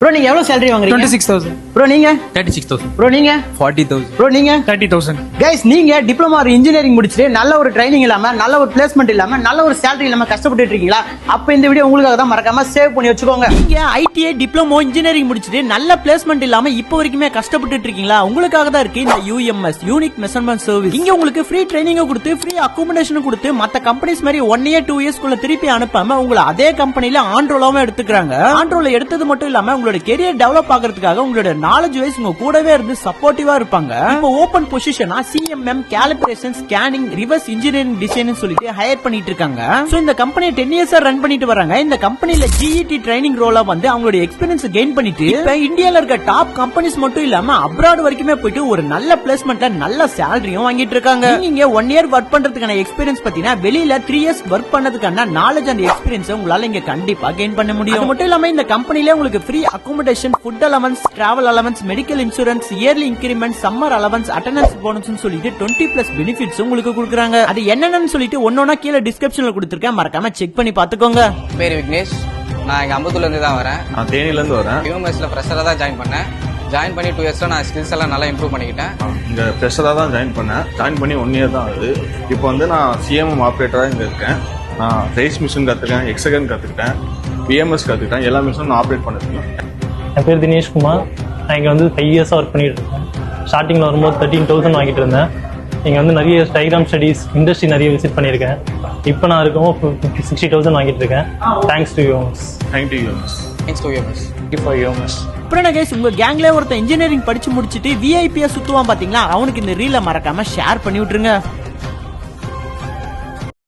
Bro நீங்க எவ்வளவு salary வாங்குறீங்க? 26,000. ப்ரோ நீங்க 36,000. ப்ரோ நீங்க 40,000. ப்ரோ நீங்க 30,000. கைஸ், நீங்க டிப்ளமா ஒரு இன்ஜினியரிங் முடிச்சிட்டு நல்ல ஒரு ட்ரைனிங் இல்லாம, நல்ல ஒரு பிளேஸ்மெண்ட் இல்லாம, நல்ல ஒரு salary இல்லாம கஷ்டப்பட்டு இருக்கீங்களா? அப்ப இந்த வீடியோ உங்களுக்காக தான். மறக்காம சேவ் பண்ணி வச்சுக்கோங்க. நீங்க ஐடிஐ டிப்ளமோ இன்ஜினியரிங் முடிச்சிட்டு நல்ல பிளேஸ்மெண்ட் இல்லாம இப்போ வரைக்குமே கஷ்டப்பட்டு இருக்கீங்களா? உங்களுக்காக தான் இருக்கு இந்த UMS யூனிக் மெஷர்மென்ட் சர்வீஸ். இங்க உங்களுக்கு ஃப்ரீ ட்ரைனிங் கொடுத்து, ஃப்ரீ அக்காமடேஷன் கொடுத்து, மத்த கம்பெனிஸ் மாதிரி 1 year 2 years குள்ள திருப்பி அனுப்பாம உங்களை அதே கம்பெனில ஆன்ரோலாவும் எடுத்துக்கிறாங்க. ஆன்ரோல எடுத்தது மட்டும் இல்லாம உங்களோட கெரியர் டெவலப் ஆகிறதுக்காக உங்களோட நாலேஜ் வைஸ் உங்க கூடவே இருந்து சப்போர்ட்டிவா இருப்பாங்க. இப்போ ஓபன் பொசிஷனா CMM calibration scanning reverse engineering design சொல்லிட்டு ஹையர் பண்ணிட்டு இருக்காங்க. சோ இந்த கம்பெனி 10 years ரன் பண்ணிட்டு வராங்க. இந்த கம்பெனில GET ட்ரைனிங் ரோலா வந்து அவங்களோட எக்ஸ்பீரியன்ஸ் கெயின் பண்ணிட்டு இப்ப இந்தியால இருக்க டாப் கம்பெனிஸ் மட்டும் இல்லாம அப்ராட் வரைக்குமே போயிட்டு ஒரு நல்ல பிளேஸ்மெண்ட்ல நல்ல சேலரியும் வாங்கிட்டு இருக்காங்க. நீங்க 1 year ஒர்க் பண்றதுக்கான எக்ஸ்பீரியன்ஸ் பத்தினா வெளியில 3 years ஒர்க் பண்ணதுக்கான நாலேஜ் அண்ட் எக்ஸ்பீரியன்ஸ் உங்களால இங்க கண்டிப்பா கெயின் பண்ண முடியும். அது மட்டும் இல்லாம இந்த கம்பெனில உங்களுக்கு free accommodation, food allowance, travel allowance, medical insurance, yearly increment, summer allowance, attendance bonus சொல்லிட்டு 20+ பெனிஃபிட்ஸ் உங்களுக்கு கொடுக்குறாங்க. அது என்னன்னு சொல்லிட்டு ஒன்னொன்னா கீழே டிஸ்கிரிப்ஷன்ல கொடுத்திருக்கேன். மறக்காம செக் பண்ணி பாத்துக்கோங்க. பேர் விக்னேஷ். நான் இங்க அம்பத்தூர்ல இருந்து தான் வரேன். நான் தேனில இருந்து வரேன். யூஎம்எஸ்ல ஃப்ரெஷரா தான் ஜாயின் பண்ணேன். ஜாயின் பண்ணி 2 yearsல நான் ஸ்கில்ஸ் எல்லாம் நல்லா இம்ப்ரூவ் பண்ணிக்கிட்டேன். இங்க ஃப்ரெஷரா தான் ஜாயின் பண்ணேன். ஜாயின் பண்ணி 1 year தான் ஆகுது. இப்போ வந்து நான் CMM ஆப்ரேட்டரா இங்க இருக்கேன். நான் ரைஸ் மிஷின் கத்துக்கிட்டேன், எக்ஸகன் கத்துக்கிட்டேன், BMS கத்துக்கிட்டேன். எல்லா மிஷினும் நான் ஆப்ரேட் பண்ணிருக்கேன். என் பேர் தினேஷ்குமார். நான் இங்கே வந்து 5 years ஒர்க் பண்ணிட்டு இருக்கேன். ஸ்டார்டிங்கில் வரும்போது 13,000 வாங்கிட்டு இருந்தேன். இங்கே வந்து நிறைய டயக்ராம் ஸ்டடீஸ், இண்டஸ்ட்ரி நிறைய விசிட் பண்ணியிருக்கேன். இப்போ நான் இருக்கவும் 60,000 வாங்கிட்டு இருக்கேன். Thanks to UMS. Thank you UMS. Thanks to UMS. அப்புறம் கைஸ், உங்க கேங்ல ஒருத்தன் இன்ஜினியரிங் படிச்சு முடிச்சிட்டு VIP சுத்துவான் பாத்தீங்களா? அவனுக்கு இந்த ரீலை மறக்காம ஷேர் பண்ணி விட்டுருங்க.